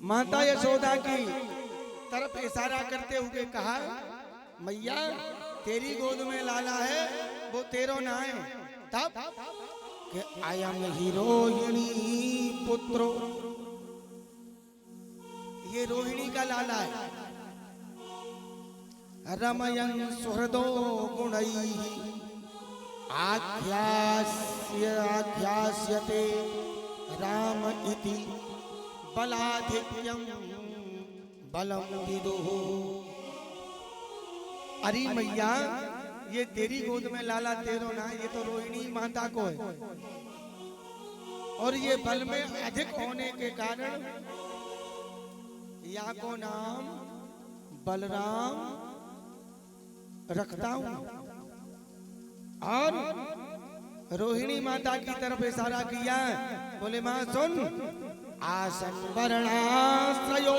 माता यशोदा की तरफ इशारा करते हुए कहा, मैया तेरी गोद में लाला है, वो तेरो ना है। तब कि आयम हिरोहिणी पुत्रो, ये रोहिणी का लाला है। रमयन सुहृदो गुणैः आख्यास्यते राम इति बलाधिक्यम बलम विदुः। अरे मैया ये तेरी गोद में लाला तेरो ना, ये तो रोहिणी माता को है, और ये बल में अधिक होने के कारण या को नाम बलराम रखता हूं। और रोहिणी माता की तरफ इशारा किया, बोले मां सुन, आसन वर्णाश्रयो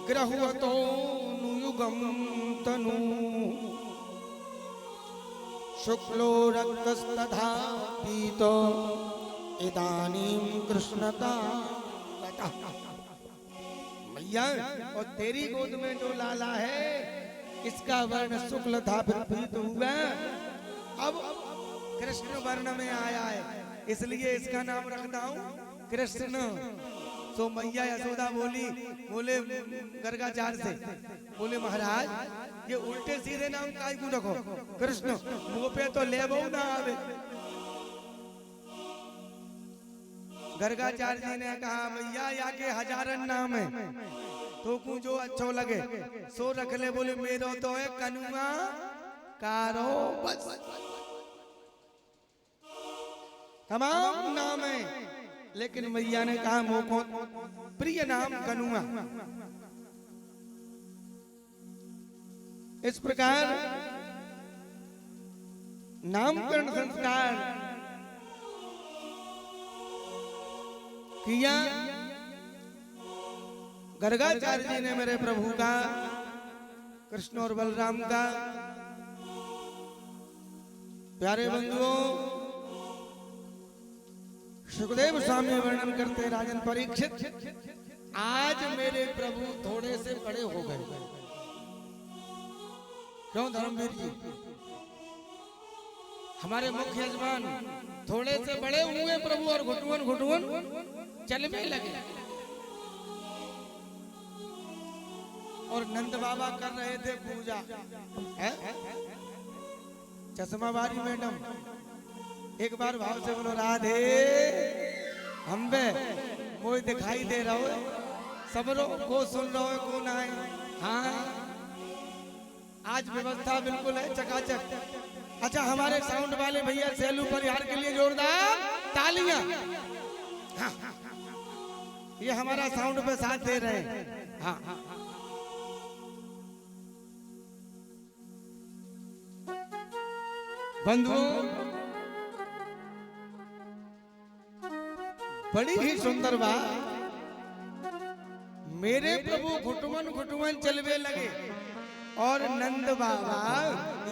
ग्रहुवतो नुयुगम तनु शुक्लो रक्तस्तथा पीतो इदानीं कृष्णता। मैया और तेरी गोद में जो लाला है इसका वर्ण शुक्ल था, फिर पीत हुआ, अब कृष्ण वर्ण में आया है, इसलिए इसका नाम रखता हूं कृष्ण। तो मैया यशोदा बोले गर्गाचार्य से, बोले महाराज ये उल्टे सीधे नाम काहे क्यों रखो, कृष्ण मुंह पे तो ले बहु ना आवे। गर्गाचार्य जी ने कहा, मैया या के हजारन नाम है, तो को जो अच्छो लगे सो रख ले। बोले मेरो तो है कनुआ कारो बस, तमाम नाम है, लेकिन मैया ने कहा मोको प्रिय नाम कनुआ। इस प्रकार नामकरण संस्कार किया। गर्गाचार्य जी ने मेरे प्रभु का, कृष्ण और बलराम का। प्यारे बंधुओं, सुखदेव स्वामी वर्णन करते, राजन परीक्षित आज मेरे प्रभु थोड़े से बड़े हो गए। क्यों धर्मवीर जी, हमारे मुख्य यजमान थोड़े से बड़े हुए प्रभु, और घुटुवन घुटुवन चलने लगे। और नंद बाबा कर रहे थे पूजा, चश्मा वाली मैडम एक बार भाव से बोलो, राधे हम बे कोई दिखाई दे रहा हो, सबरो को सुन रहा हो को ना है। हाँ आज व्यवस्था बिल्कुल है चकाचक। अच्छा हमारे साउंड वाले भैया सेलू परिहार के लिए जोरदार तालियां। हाँ, ये हमारा साउंड पे साथ दे रहे हैं। हाँ, बंधुओं बड़ी ही सुंदर बात, मेरे प्रभु घुटुमन घुटुमन चलवे लगे, और नंद बाबा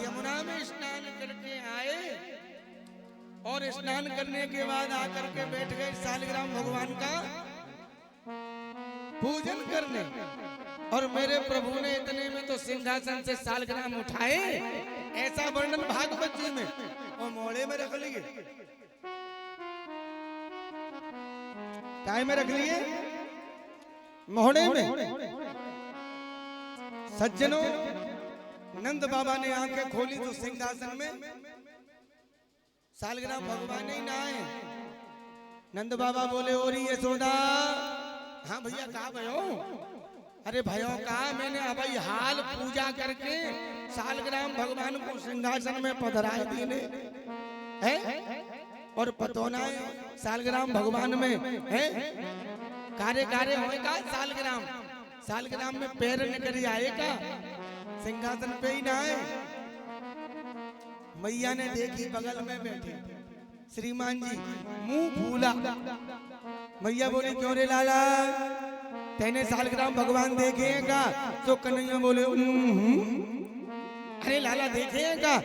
यमुना में स्नान करके आए, और स्नान करने के बाद आकर के बैठ गए शालिग्राम भगवान का पूजन करने। और मेरे प्रभु ने इतने में तो सिंहासन से शालिग्राम उठाए, ऐसा वर्णन भागवत जी में, और मोड़े में रख लिए। काय में रख लिए? मोहड़े में। सज्जनों, नंद बाबा ने आंखें खोली तो सिंहासन में शालिग्राम भगवान ही ना आए। नंद बाबा बोले, ओरी यशोदा। हाँ भैया कहा भयो? अरे भयो कहा मैंने अभी हाल पूजा करके शालिग्राम भगवान को सिंहासन में पधराए दीने है, और पतोना है शालिग्राम भगवान में है कार्य कार्य होएगा। शालिग्राम में पैर निकल आएगा, सिंहासन पे ही ना है। मैया ने देखी बगल में बैठे श्रीमान जी, मुंह फूला। मैया बोली, क्यों रे लाला, तेने शालिग्राम भगवान देखे हैं का? तो कन्हैया बोले, अरे लाला देखे हैं का?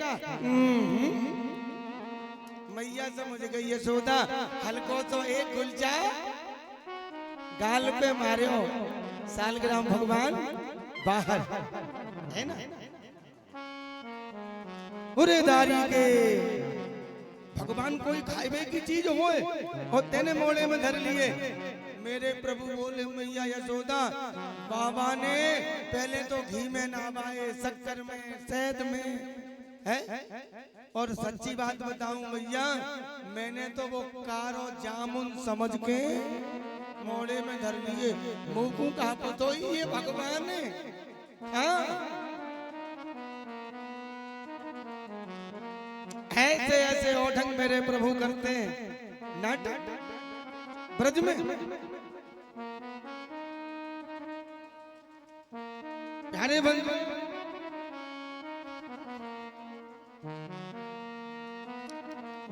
मैया समझ गई, यशोदा हल्को तो एक गुलचा गाल पे मारे हो सालग्राम भगवान बाहर है ना। उरे दारी के भगवान कोई खाइबे की चीज होए और तेने मोड़े में धर लिए। मेरे प्रभु बोले मैया यशोदा बाबा ने पहले तो घी में नहवाए, शक्कर में, शहद में है। और सच्ची बात बताऊं मैया, मैंने तो वो कारो जामुन समझ के मोड़े में धर लिए। मुंह को कहा पतो ही ये भगवान है। हाँ ऐसे ऐसे ओढ़ंग मेरे प्रभु करते हैं नट ब्रज में। प्यारे बंधु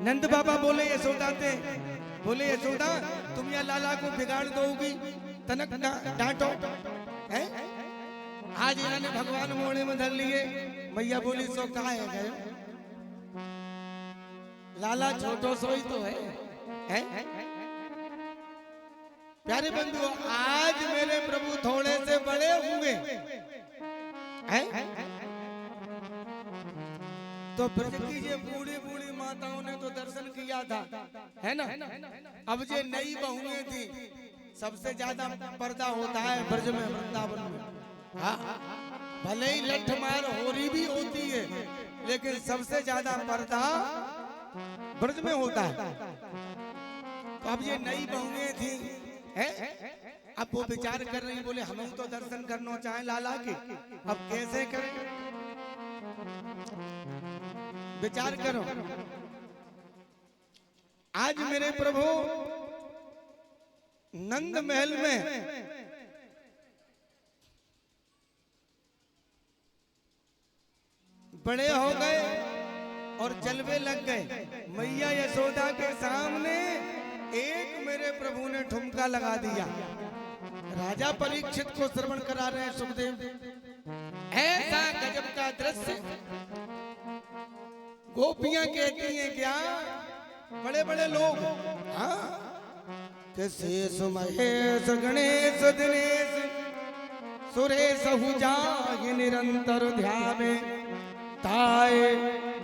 नंद बाबा बोले यशोदा थे, बोले यशोदा तुम या लाला को बिगाड़ दोगी, तनक डांटो है। आज इन्होंने भगवान मोड़े में धर लिए। मैया बोली सो कहा है गए लाला छोटो सोई तो है? प्यारे बंधु आज मेरे प्रभु थोड़े से बड़े हुए हैं तो ब्रज की ये बूढ़ी बूढ़ी माताओं ने तो दर्शन किया था है ना। अब ये नई बहुएं थी, सबसे ज्यादा पर्दा होता है ब्रज में, वृंदावन में। हाँ भले ही लठ मार होरी भी होती है लेकिन सबसे ज्यादा पर्दा ब्रज में होता है। तो अब ये नई बहुएं थी है? अब वो विचार कर रही, बोले हमें तो दर्शन करना चाहे लाला के, अब कैसे करें? विचार करो। आज मेरे प्रभु नंद महल में बड़े हो गए और जलवे लग गए। मैया यशोदा के सामने एक मेरे प्रभु ने ठुमका लगा दिया। राजा परीक्षित को श्रवण करा रहे हैं सुखदेव। ऐसा गजब का दृश्य। गोपियां कहती हैं क्या, बड़े बड़े लोग हाँ के शेष महेश गणेश दिनेश सुरेश हुजाहि निरंतर ध्यावे ताए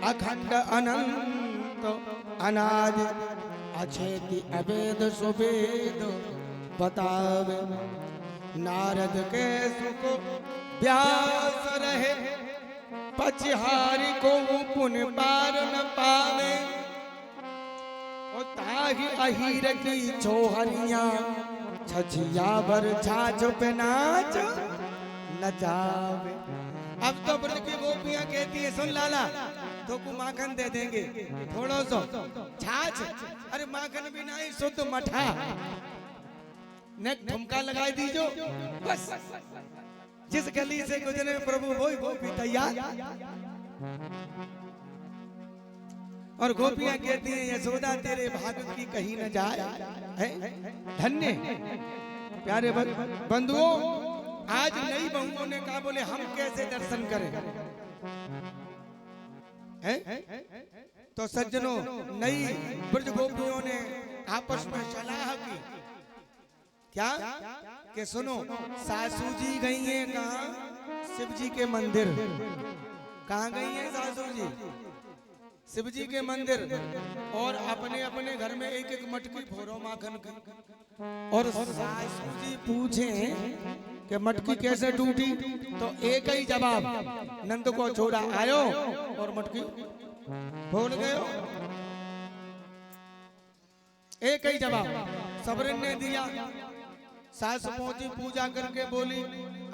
अखंड अनंत अनादि अछेति अवेद सुवेद बतावे। नारद के सुख व्यास रहे पचिहारी को पुण्य पार न पावे। और ताहि अहीर की छोहरिया छछिया भर छाछ पे नाच नचावे। अब तो ब्रज की गोपियां कहती है सुन लाला तो को माखन दे देंगे थोड़ा सा छाछ, अरे माखन भी नहीं शुद्ध मठा ने ठुमका लगाई दीजो बस। जिस गली से गुजरे प्रभु वही गोपी तैयार। और गोपियां कहती हैं यशोदा तेरे भाग की कहीं न जाए है धन्य। प्यारे बंधुओं आज नई बहुओं ने कहा बोले हम कैसे दर्शन करें हैं? तो सज्जनों नई ब्रज गोपियों ने आपस में सलाह की क्या कि सुनो सासू जी गई हैं कहाँ, शिव जी के मंदिर। कहाँ गई हैं सासू जी? शिव जी के मंदिर। और अपने अपने घर में एक एक मटकी भोरो माखन की। और सासू जी पूछे कि मटकी कैसे टूटी तो एक ही जवाब, नंद को छोड़ा आयो और मटकी फोड़ गयो। एक ही जवाब सबरन ने दिया। सास पहुंची पूजा करके बोली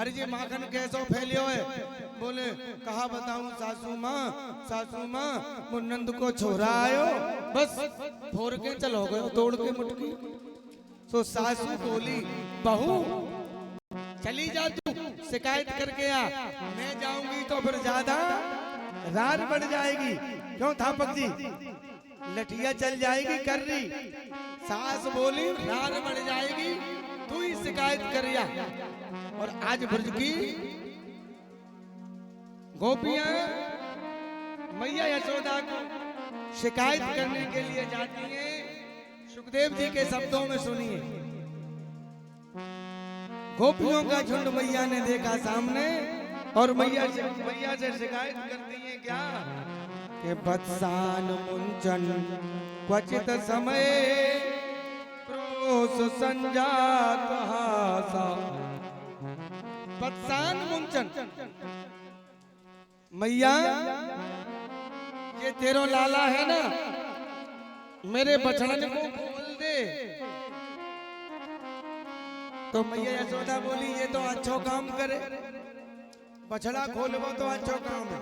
अरे जी माखन कैसो फैलियो है? बोले कहा बताऊं सासू माँ वो नंद को छोड़ा आयो बस फोड़ के चलो गयो तोड़ के मटकी। तो सासू बोली बहू चली जा तू शिकायत करके आ, मैं जाऊंगी तो फिर ज्यादा रार बढ़ जाएगी। क्यों थापक जी लठिया चल जाएगी कर्री। सास बोली रार बढ़ जाएगी तू ही शिकायत करिया। और आज ब्रज की गोपियां मैया यशोदा को शिकायत करने के लिए जाती हैं। सुखदेव जी के शब्दों में सुनिए गोपियों का झुंड मैया ने देखा सामने और मैया से शिकायत करती है क्या कि बत्सान मुंचन क्वचित समय क्रोश संजात हासा। बत्सान मुंचन, मैया ये तेरो लाला है ना, मेरे बछड़न को खोल दे। तो मैया यशोदा बोली ये तो अच्छो काम करे, बछड़ा खोलबो तो अच्छो काम है।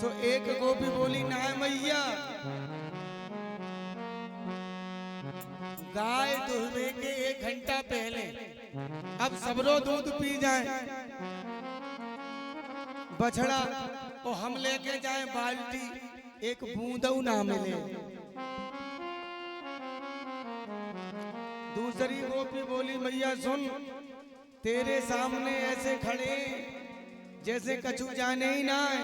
सो एक गोपी बोली ना मैया, गाय दुहने के 1 घंटा पहले अब सबरो दूध पी जाए, बछड़ा तो हम लेके जाए बाल्टी, एक बूंदऊ ना मिले। दूसरी गोपी बोली मैया सुन, तेरे सामने ऐसे खड़े जैसे कछु जाने ही ना है,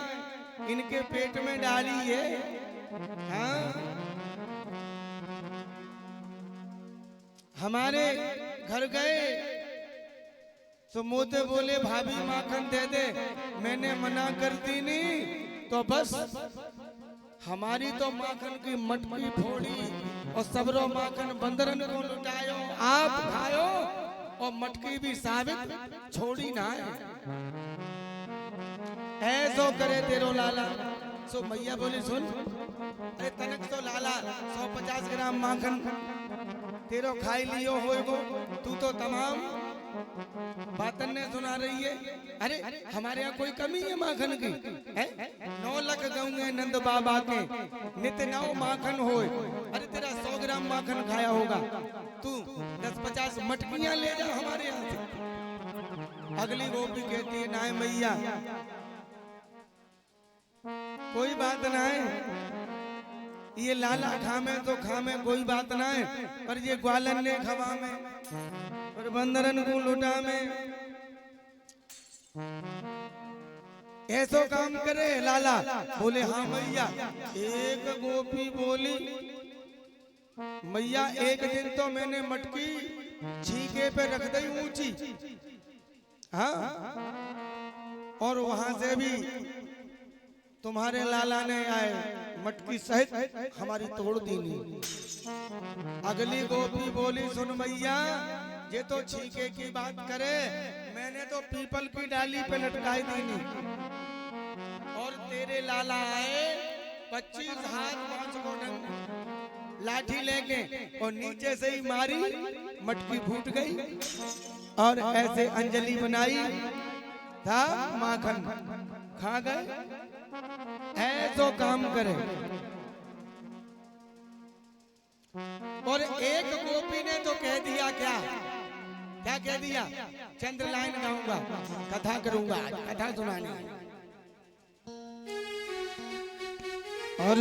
इनके पेट में डाली है। हाँ? हमारे घर गए तो मोते बोले भाभी माखन दे दे, मैंने मना कर दी नहीं तो बस हमारी तो माखन की मटकी फोड़ी और सबरो माखन बंदरन को लुटायो, आप खायो और मटकी भी साबित छोड़ी ना है। ऐसो करे तेरो लाला। सो मैया बोली सुन, अरे तनक तो लाला 150 ग्राम माखन तेरो खाई लियो होएगो, तू तो तमाम बातन ने सुना रही है। अरे हमारे यहाँ कोई कमी है माखन की? 9 लाख गऊंगे नंद बाबा के, नित्य 9 माखन होए। अरे तेरा 100 ग्राम माखन खाया होगा, तू 10-50 मटकियां ले जा हमारे यहाँ से। अगली गोपी कहती है ना मैया कोई बात ना है, ये लाला खामे तो खामे कोई बात ना है, पर ये ग्वालन ने खवा में और बंदरन को लुटा में ऐसो काम करे लाला। बोले हाँ मैया। एक गोपी बोली मैया एक दिन तो मैंने मटकी छीके पे रख दी ऊंची, हाँ, और वहां से भी तुम्हारे लाला ने आए मटकी सहित हमारी तोड़ दी नहीं। अगली गोपी बोली सुन मैया, ये तो छीके की बात करे, मैंने तो पीपल की डाली पे लटकाई दी नहीं। और तेरे लाला आए 25 हाथ 5 को लाठी लेके और नीचे से ही मारी, मटकी फूट गई और ऐसे अंजलि बनाई था, माखन खा गए। ऐसो काम करे। और एक गोपी ने तो कह दिया क्या कह दिया, चंद्र लाइन गाऊंगा, कथा करूंगा, कथा सुनानी। और